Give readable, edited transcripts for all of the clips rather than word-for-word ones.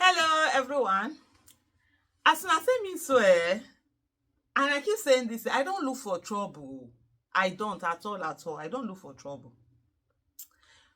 Hello, everyone. As soon as I mean so, and I keep saying this, I don't look for trouble. I don't at all, at all. I don't look for trouble.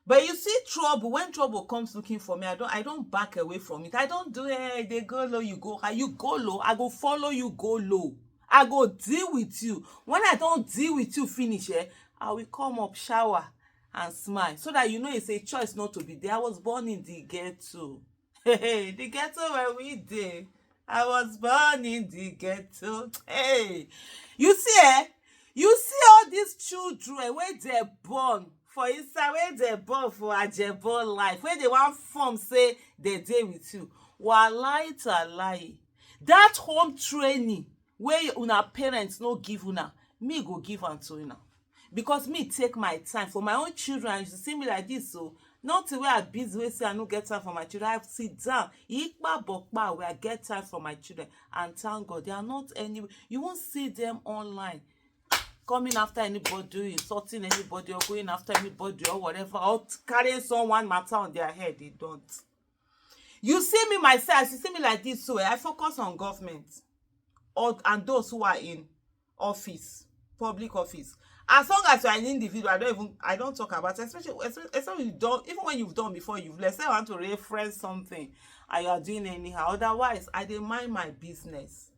But you see, trouble, when trouble comes looking for me, I don't back away from it. I don't do they go low, you go high. You go low, I go follow you, go low. I go deal with you. When I don't deal with you, finish, I will come up, shower, and smile. So that you know it's a choice not to be there. I was born in the ghetto. Hey, the ghetto where we dey. I was born in the ghetto. Hey, you see, you see all these children where they born for inside, where they born for ajebo life, where they want form say they dey with you. Wallahi talahi. That home training where una parents no give una, me go give am to una. Because me take my time for my own children. You see me like this, so not the way I busy wey say I no get time for my children. I sit down ikpa bokpa where I get time for my children, and thank God they are not anywhere. You won't see them online coming after anybody, insulting anybody, or going after anybody or whatever, or carrying someone matter on their head. They don't. You see me myself, you see me like this, so I focus on government and those who are in office, public office. As long as you are an individual, I don't talk about it, especially you don't, even when you've done before, you've let's say I want to reference something and you are doing anyhow. Otherwise, I dey mind my business.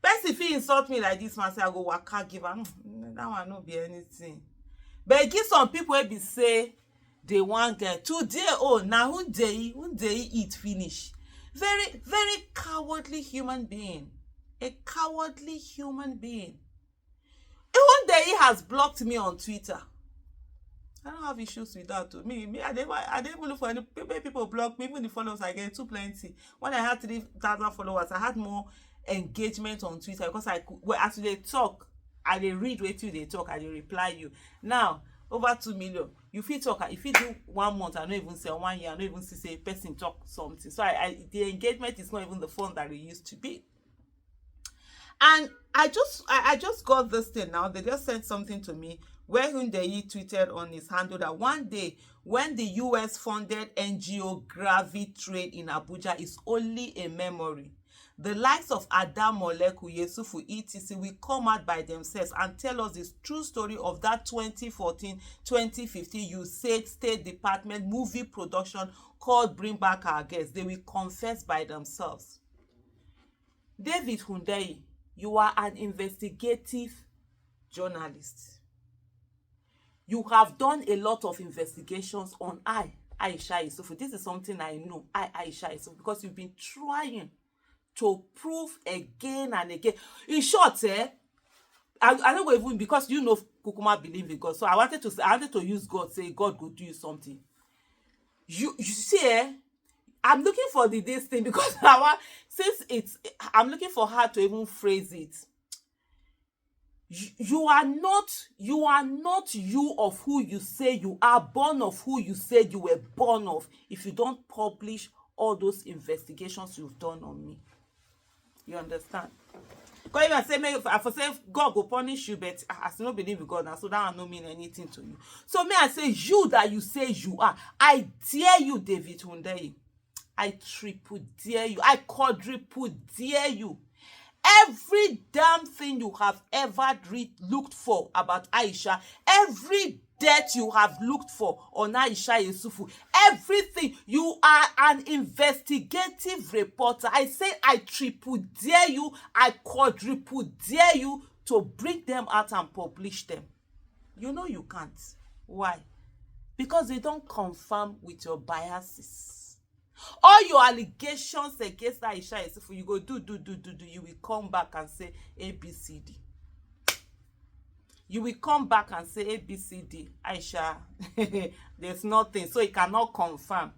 Person if he insult me like this, man, say I go waka give am. That one no be anything. But e give some people wey be say they wan get today. Oh, now who dey eat finish? Very, very cowardly human being. A cowardly human being. Hundeyin has blocked me on Twitter. I don't have issues with that too. I didn't even look for any people block me. Even the followers I get too plenty. When I had 3,000 followers, I had more engagement on Twitter because as they talk, I dey read wetin they talk, I dey reply you. Now over 2 million. You fit talk, if you do 1 month, I don't even say 1 year, I don't even see say a person talk something. So the engagement is not even the fun that it used to be. And I just got this thing now. They just sent something to me where Hundeyin tweeted on his handle that one day when the US funded NGO Gravity Trade in Abuja is only a memory. The likes of Adam Moleku, Yesufu, etc. will come out by themselves and tell us the true story of that 2014-2015 USAID State Department movie production called Bring Back Our Girls. They will confess by themselves. David Hundeyin, you are an investigative journalist. You have done a lot of investigations on Aisha Yesufu. This is something I know, Aisha Yesufu, because you've been trying to prove again and again. In short, I don't go even because you know Kukuma believe in God. So I wanted to use God, say God go do you something. You see, I'm looking for this thing because I'm looking for her to even phrase it. You are not you of who you say you are, born of who you said you were born of, if you don't publish all those investigations you've done on me. You understand? Because even I say God will punish you, but I still don't believe in God now, so that don't mean anything to you. So I say you that you say you are, I dare you, David Hundeyin. I triple dare you. I quadruple dare you. Every damn thing you have ever looked for about Aisha, every debt you have looked for on Aisha Yesufu, everything, you are an investigative reporter. I say I triple dare you, I quadruple dare you to bring them out and publish them. You know you can't. Why? Because they don't confirm with your biases. All your allegations against Aisha Yesufu, you go do, you will come back and say ABCD. You will come back and say ABCD, Aisha, there's nothing, so you cannot confirm.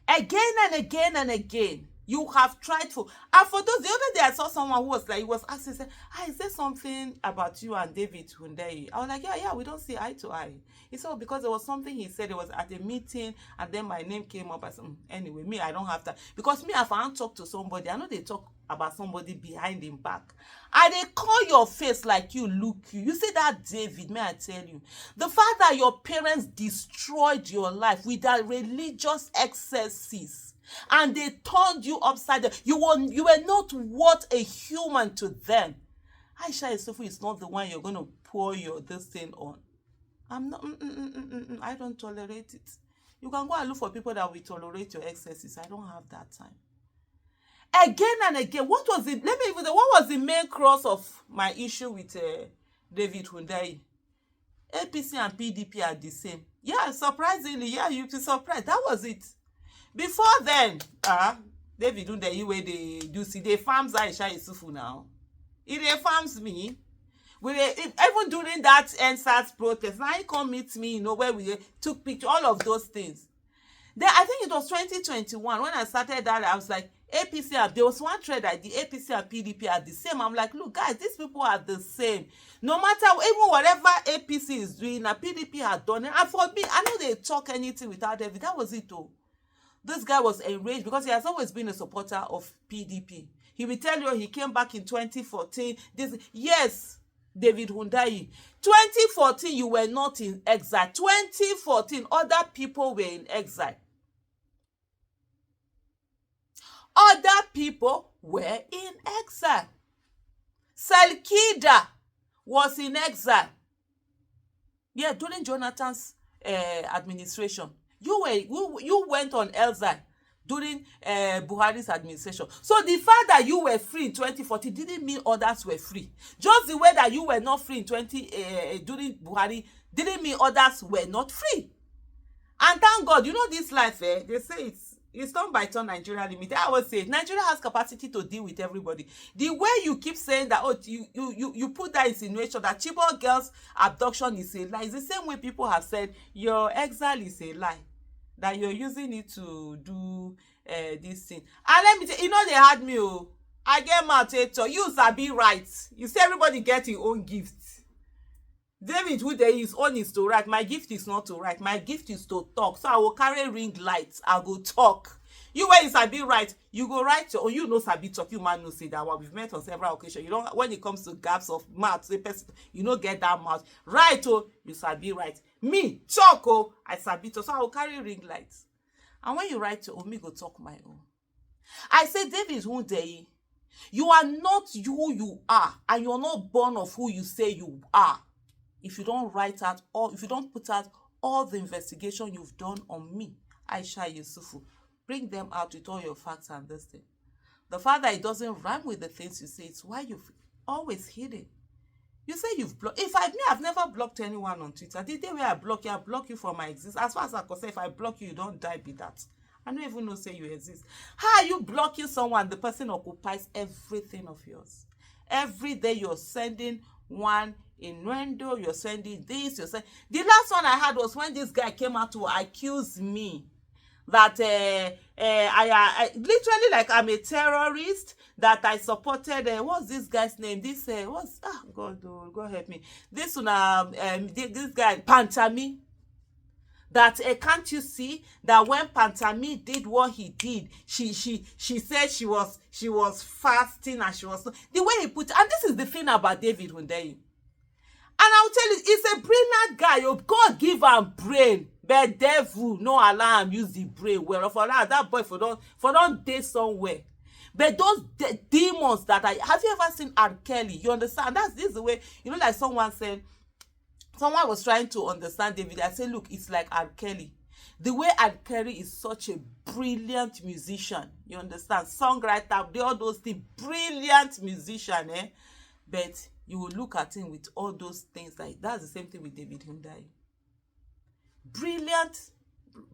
Again and again and again, you have tried to. And for those, the other day I saw someone who was like, he was asking, say, is there something about you and David Hundeyin? I was like, yeah, we don't see eye to eye. He said, because there was something he said, it was at a meeting, and then my name came up. I said, anyway, me, I don't have that. Because me, if I want to talk to somebody, I know they talk about somebody behind him back. And they call your face like you look you. You see that, David, may I tell you, the fact that your parents destroyed your life with their religious excesses, And they turned you upside down. You were not worth a human to them. Aisha Yesufu is not the one you're going to pour this thing on. I'm not, I don't tolerate it. You can go and look for people that will tolerate your excesses. I don't have that time. Again and again, what was the main cross of my issue with David Hundeyin? APC and PDP are the same. Yeah, surprisingly, yeah, you'd be surprised. That was it. Before then, David Hundeyin, where they farms Aisha Yesufu now. It farms me. Even during that EndSars protest, now he come meet me, where we took picture, all of those things. Then I think it was 2021 when I started that. I was like, APC, there was one thread that the APC and PDP are the same. I'm like, look, guys, these people are the same. No matter, even whatever APC is doing, PDP had done it. And for me, I know they talk anything without David. That was it, though. This guy was enraged because he has always been a supporter of PDP. He will tell you he came back in 2014. Yes, David Hundeyin. 2014, you were not in exile. 2014, other people were in exile. Other people were in exile. Selkida was in exile. Yeah, during Jonathan's administration. You went on exile during Buhari's administration. So the fact that you were free in 2014 didn't mean others were free. Just the way that you were not free in during Buhari didn't mean others were not free. And thank God, this life, they say it's done by turn Nigeria Limited. I always say Nigeria has capacity to deal with everybody. The way you keep saying that, you put that insinuation that Chibok girls abduction is a lie. It's the same way people have said your exile is a lie, that you're using it to do this thing. And let me tell you, they had me. I get mad to you, sabi right. You say everybody get your own gift. David, who there is own is to write. My gift is not to write. My gift is to talk. So I will carry ring lights. I go talk. You where you sabi write, you go write your own. Sabi talk. You man no say that one. We've met on several occasions. When it comes to gaps of mouth, get that mouth. Right, you sabi write. Me, talk, I sabi talk. So I will carry ring lights. And when you write your own, me go talk my own. I say, David Hundeyin, you are not who you are, and you're not born of who you say you are. If you don't write out, or if you don't put out all the investigation you've done on me, Aisha Yesufu, bring them out with all your facts and this thing. The fact that it doesn't rhyme with the things you say, it's why you've always hidden. You say you've blocked. I've never blocked anyone on Twitter. The day where I block you from my existence. As far as I can say, if I block you, you don't die, be that. I don't even know say you exist. How are you blocking someone? The person occupies everything of yours. Every day you're sending one innuendo, you're sending this, you're sending. The last one I had was when this guy came out to accuse me that I literally, like, I'm a terrorist, that I supported what's this guy's name? This God help me. This guy Pantami. That can't you see that when Pantami did what he did, she said she was fasting, and she was the way he put, and this is the thing about David Hundeyin. And I'll tell you, he's a brilliant guy. God give him brain, but devil no allow him use the brain. Well, for that boy for don't date somewhere. But those demons that have you ever seen R. Kelly? You understand? This is the way, like someone said, someone was trying to understand David. I said, look, it's like R. Kelly. The way R. Kelly is such a brilliant musician. You understand? Songwriter, all those things, brilliant musician, But you will look at him with all those things. That's the same thing with David Hundeyin. Brilliant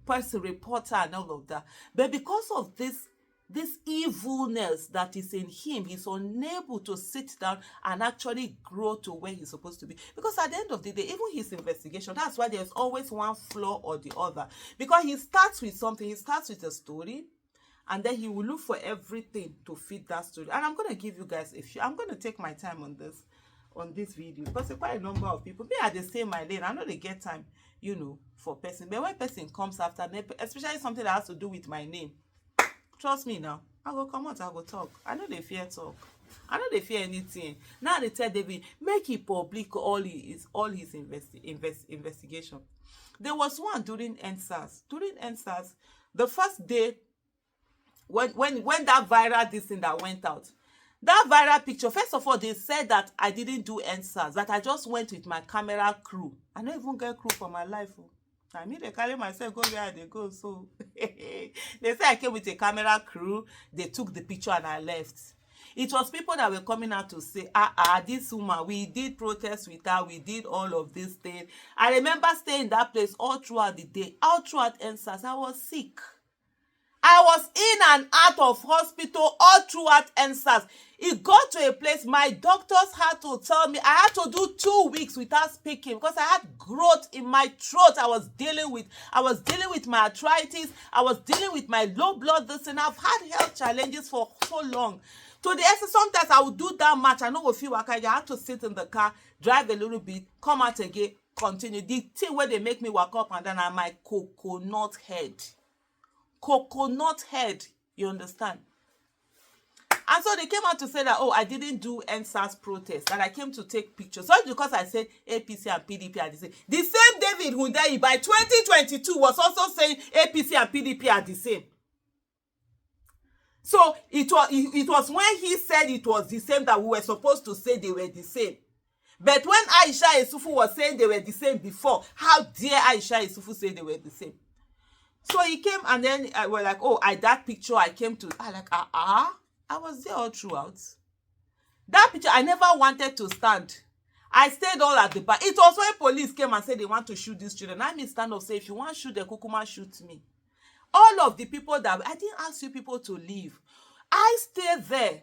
person, reporter, and all of that. But because of this evilness that is in him, he's unable to sit down and actually grow to where he's supposed to be. Because at the end of the day, even his investigation, that's why there's always one flaw or the other. Because he starts with something, he starts with a story, and then he will look for everything to fit that story. And I'm going to give you guys I'm going to take my time on this video, because there's quite a number of people. Me, I just say my lane. I know they get time, for person. But when person comes after, especially something that has to do with my name, trust me now, I go come out, I go talk. I know they fear talk. I know they fear anything. Now they tell David, make it public all his investigation. There was one during EndSars. During EndSars, the first day when that viral this thing that went out, that viral picture, first of all, they said that I didn't do EndSars, that I just went with my camera crew. I don't even get crew for my life. Oh. I mean, they carry myself, go where they go. So they say I came with a camera crew. They took the picture and I left. It was people that were coming out to say, this woman, we did protest with her, we did all of this thing. I remember staying in that place all throughout the day, all throughout EndSars. I was sick. I was in and out of hospital all throughout EndSars. It got to a place my doctors had to tell me I had to do 2 weeks without speaking because I had growth in my throat. I was dealing with my arthritis. I was dealing with my low blood this, and I've had health challenges for so long. To the extent sometimes I would do that much. I know a few work. I had to sit in the car, drive a little bit, come out again, continue. The thing where they make me walk up and then I'm my coconut head. Coconut head, you understand? And so they came out to say that, oh, I didn't do EndSars protest, that I came to take pictures. So because I said APC and PDP are the same. The same David Hundeyin by 2022 was also saying APC and PDP are the same. So it was when he said it was the same that we were supposed to say they were the same. But when Yesufu was saying they were the same before, how dare Yesufu say they were the same? So he came and then we're like, oh, that picture I came to. I like, I was there all throughout. That picture, I never wanted to stand. I stayed all at the back. It was when police came and said they want to shoot these children. I may stand up say, if you want to shoot the kukuma, shoot me. All of the people that, I didn't ask you people to leave. I stayed there.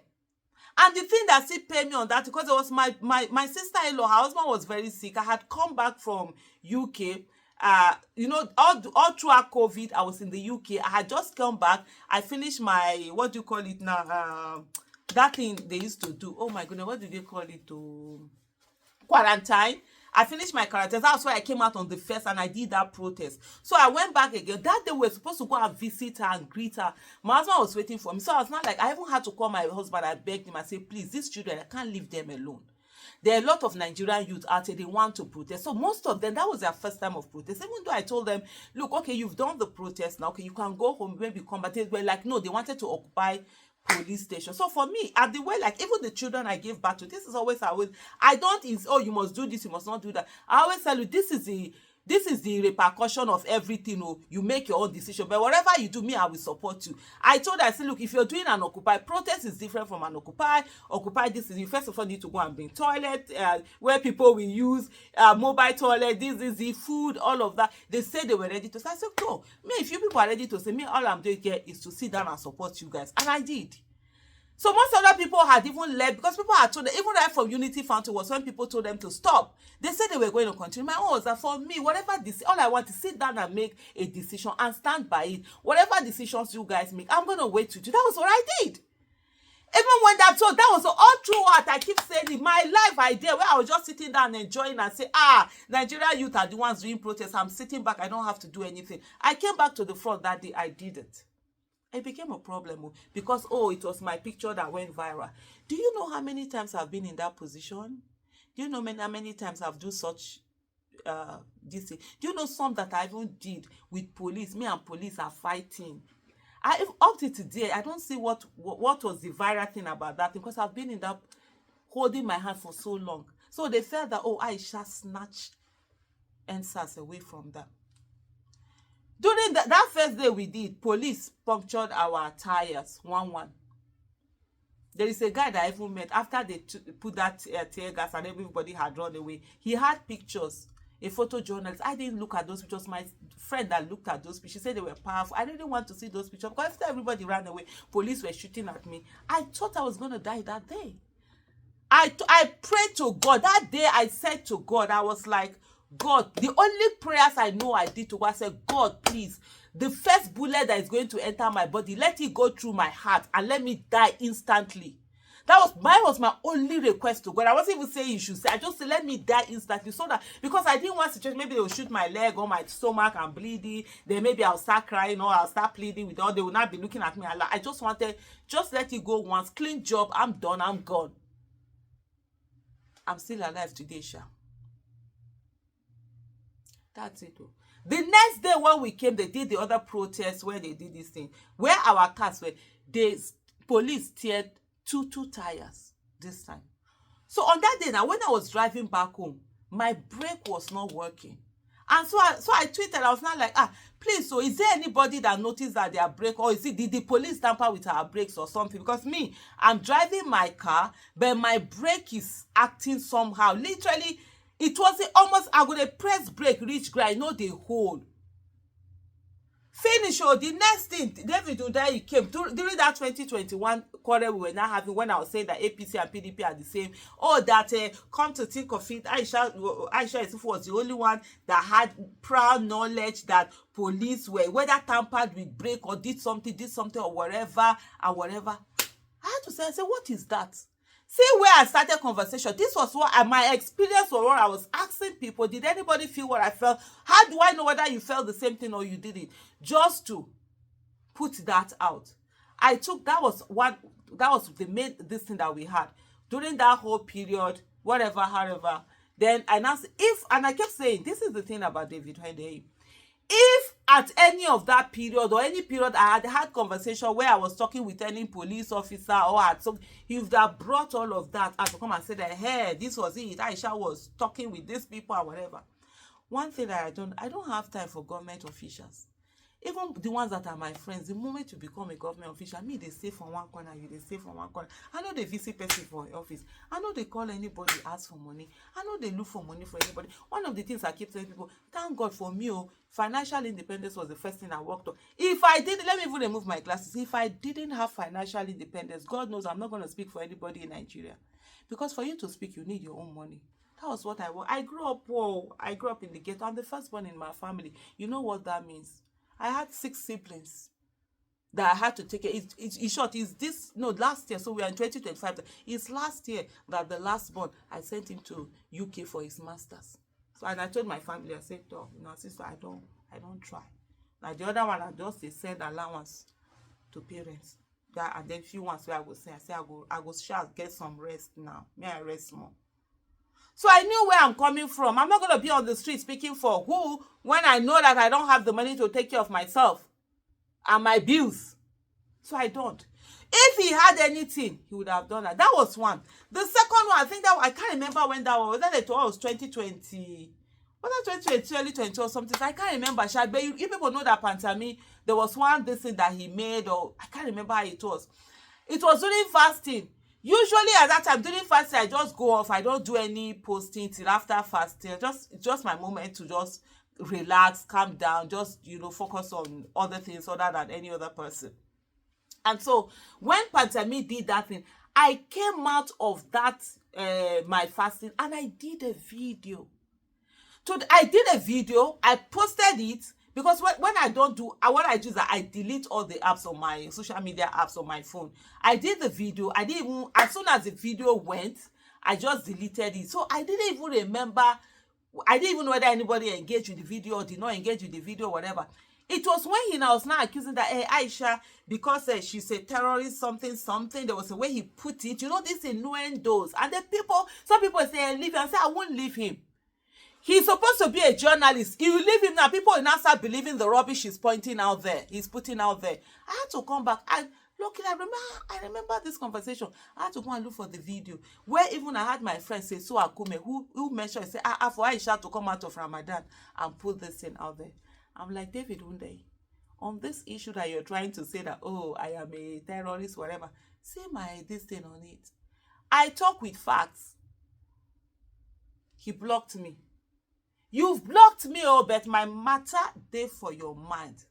And the thing that still paid me on that, because it was my sister-in-law, her husband was very sick. I had come back from UK. All throughout COVID, I was in the UK. I had just come back. I finished my, what do you call it now? That thing they used to do. Oh my goodness, what do they call it? Quarantine. I finished my quarantine. That's why I came out on the 1st and I did that protest. So I went back again. That day we were supposed to go and visit her and greet her. My husband was waiting for me. So I was not like, I even had to call my husband. I begged him. I said, please, these children, I can't leave them alone. There are a lot of Nigerian youth out there, they want to protest. So most of them, that was their first time of protest. Even though I told them, look, okay, you've done the protest now, okay, you can go home, maybe come. But they were like, no, they wanted to occupy police station. So for me, at the way, like even the children I gave back to, this is always, I don't, you must do this, you must not do that. I always tell you, this is the repercussion of everything. You make your own decision, but whatever you do, me, I will support you. I told her, I said, look, if you're doing an occupy, protest is different from an occupy. Occupy, this is, you first of all need to go and bring toilet, where people will use mobile toilet, this is the food, all of that. They said they were ready to say. I said, no, me, if you people are ready to say, me, all I'm doing here is to sit down and support you guys. And I did. So most other people had even left because people had told them, even right from Unity Fountain was when people told them to stop. They said they were going to continue. My own was that for me, whatever this, all I want is sit down and make a decision and stand by it. Whatever decisions you guys make, I'm going to wait with you. That was what I did. Even when that was all throughout, I keep saying in my life idea where I was just sitting down and enjoying and say, Nigerian youth are the ones doing protests. I'm sitting back. I don't have to do anything. I came back to the front that day. I did it. It became a problem because, it was my picture that went viral. Do you know how many times I've been in that position? Do you know how many times I've done such this thing? Do you know some that I even did with police? Me and police are fighting. Up to today, I don't see what was the viral thing about that thing because I've been in that, holding my hand for so long. So they felt that, Aisha snatched EndSars away from them. During that first day we did, police punctured our tires, 1-1. There is a guy that I even met after they put that tear gas and everybody had run away. He had pictures, a photojournalist. I didn't look at those pictures. My friend that looked at those pictures, she said they were powerful. I didn't want to see those pictures because after everybody ran away, police were shooting at me. I thought I was going to die that day. I prayed to God. That day I said to God, I was like, God, the only prayers I know I did to God, I said, God, please, the first bullet that is going to enter my body, let it go through my heart and let me die instantly. That was my only request to God. I wasn't even saying you should say. I just said, let me die instantly so that, because I didn't want situation, maybe they will shoot my leg or my stomach and bleeding. Then maybe I'll start crying or I'll start pleading with all. They will not be looking at me. I just wanted, just let it go once. Clean job. I'm done. I'm gone. I'm still alive today, Sha. That's it. The next day when we came, they did the other protest where they did this thing. Where our cars were, police teared two tires this time. So on that day now, when I was driving back home, my brake was not working. And so I tweeted, I was not like, please, so is there anybody that noticed that their brake, or is it, did the police tamper with our brakes or something? Because me, I'm driving my car, but my brake is acting somehow. Literally, it was almost, I would have pressed brake, reach ground, I know the hole. Finish. The next thing, David Hundeyin came during that 2021 quarrel we were now having, when I was saying that APC and PDP are the same. That come to think of it, Yesufu was the only one that had prior knowledge that police were whether tampered with brake or did something or whatever and whatever. I had to say, what is that? See where I started conversation. This was what my experience was, what I was asking people. Did anybody feel what I felt? How do I know whether you felt the same thing or you did it? Just to put that out. That was the main this thing that we had during that whole period, whatever, however. Then I kept saying, this is the thing about David Hundeyin. If at any of that period or any period I had conversation where I was talking with any police officer or he would have brought all of that and to come and say that, hey, this was it, Aisha was talking with these people or whatever. One thing that I don't have time for government officials. Even the ones that are my friends, the moment you become a government official, me, they stay from one corner, you, they stay from one corner. I know they visit person for office. I know they call anybody, ask for money. I know they look for money for anybody. One of the things I keep telling people, thank God for me, financial independence was the first thing I worked on. If I didn't, let me even remove my glasses. If I didn't have financial independence, God knows I'm not going to speak for anybody in Nigeria. Because for you to speak, you need your own money. That was what I want. I grew up poor. I grew up in the ghetto. I'm the firstborn in my family. You know what that means? I had 6 siblings that I had to take care. In short, last year, so we are in 2025. It's last year that the last born, I sent him to UK for his masters. So, and I told my family, I said, sister, I don't try. Like the other one, I just send allowance to parents. That, and then few ones where I go shall get some rest now. May I rest more? So I knew where I'm coming from. I'm not going to be on the street speaking for who when I know that I don't have the money to take care of myself and my bills. So I don't. If he had anything, he would have done that. That was one. The second one, I think that I can't remember when that was. Whether it was 2020, whether 2020, early 20 or something. I can't remember. But you people know that Pantami, there was one this thing that he made, or I can't remember how it was. It was during fasting. Usually at that time, during fasting, I just go off. I don't do any posting till after fasting. Just my moment to just relax, calm down, just, focus on other things other than any other person. And so when Pantami did that thing, I came out of that, my fasting, and I did a video. So I did a video, I posted it, because when I don't do, what I do is that I delete all the apps on my social media apps on my phone. I did the video. I didn't even, as soon as the video went, I just deleted it. So I didn't even remember, I didn't even know whether anybody engaged with the video or did not engage with the video or whatever. It was when he now was now accusing that, hey, Aisha, because she's a terrorist, something, there was a way he put it, this innuendos. And some people say, leave him. I say, I won't leave him. He's supposed to be a journalist. You leave him now. People will now start believing the rubbish he's pointing out there. He's putting out there. I had to come back. Luckily, I remember this conversation. I had to go and look for the video where even I had my friend say, so Akume, who mentioned, say, for Aisha to come out of Ramadan and put this thing out there. I'm like, David Hundeyin, on this issue that you're trying to say that, I am a terrorist, whatever, say this thing on it. I talk with facts. He blocked me. You've blocked me, but my matter there for your mind.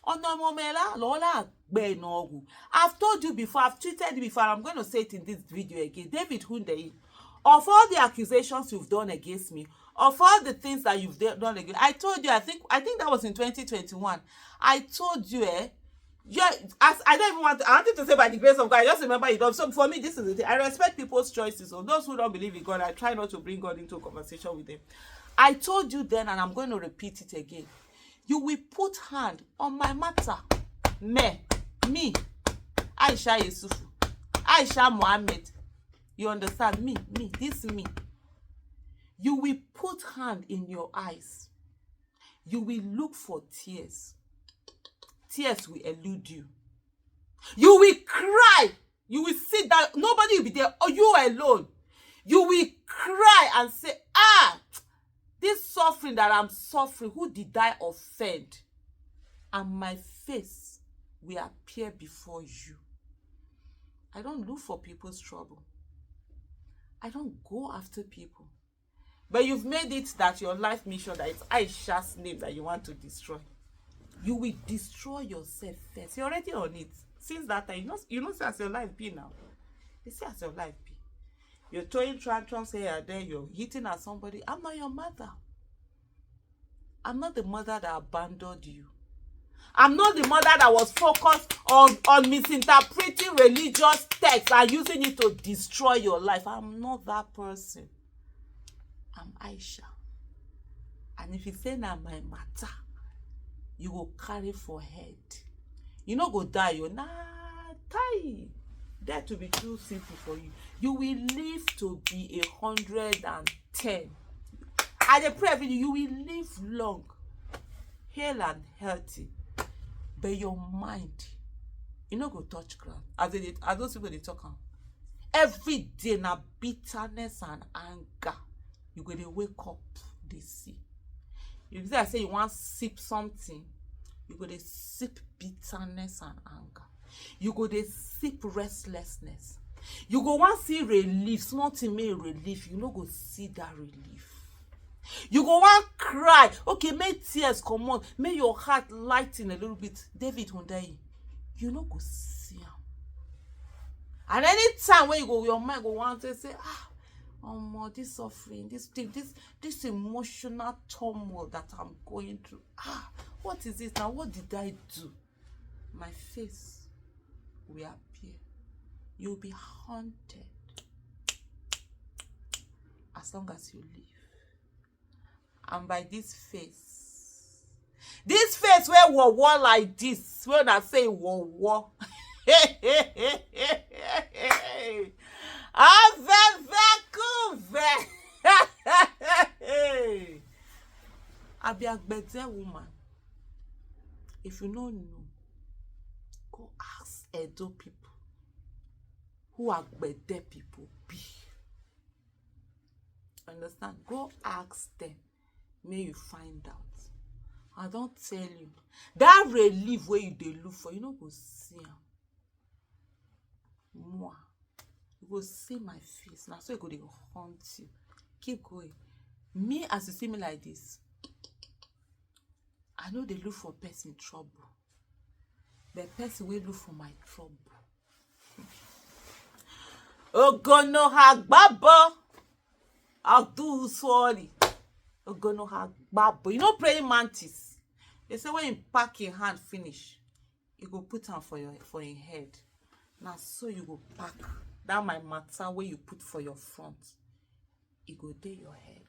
I've told you before, I've tweeted you before, I'm going to say it in this video again. David Hundeyin, of all the accusations you've done against me, of all the things that you've done against, I told you, I think that was in 2021. I told you, I don't even want to, I wanted to say by the grace of God, I just remember it. So for me, this is the thing. I respect people's choices. So those who don't believe in God, I try not to bring God into a conversation with them. I told you then, and I'm going to repeat it again. You will put hand on my matter. Me, Aisha Yesufu, Aisha Mohammed. You understand? Me, this me. You will put hand in your eyes. you will look for tears. Tears will elude you. You will cry. You will sit down. Nobody will be there. Or you alone. You will cry and say, this suffering that I'm suffering, who did I offend? And my face will appear before you. I don't look for people's trouble. I don't go after people. But you've made it that your life mission, that it's Aisha's name that you want to destroy. You will destroy yourself first. You're already on it. Since that time, you know as your life be now. You see as your life be. You're throwing tantrums here and there. You're hitting at somebody. I'm not your mother. I'm not the mother that abandoned you. I'm not the mother that was focused on misinterpreting religious texts and using it to destroy your life. I'm not that person. I'm Aisha. And if you say na my matter, you will carry for head. You no go die, you nah die. That will be too simple for you. You will live to be 110. I dey pray every day, you will live long, hale and healthy. But your mind, you no go touch ground. As those people they talk on. Every day na bitterness and anger. You go to wake up, they see. If I say you want to sip something, you go to sip bitterness and anger. You go to sip restlessness. You go want to see relief. Small thing may relief. You no go see that relief. You go want cry. Okay, make tears come on. Make your heart lighten a little bit. David Hundeyin, you no go see him. And anytime when you go, your mind go want to say, this suffering, this emotional turmoil that I'm going through. What is it now? What did I do? My face will appear. You'll be haunted as long as you live. And by this face where war like this, when I say war. I be a better woman. If you don't know, go ask Edo people who are better people be. Understand? Go ask them. May you find out. I don't tell you. That relief where you dey look for, you no go see am. Moi. You go see my face. Now so you go dey haunt you. Keep going. Me, as you see me like this, I know they look for person trouble. But person will look for my trouble. Ogono hagbabo. I'll do sorry. Ogono hagbabo. You know praying mantis. They say when you pack your hand finish, you go put on for your head. Now so you go pack that my matter where you put for your front. You go dey your head.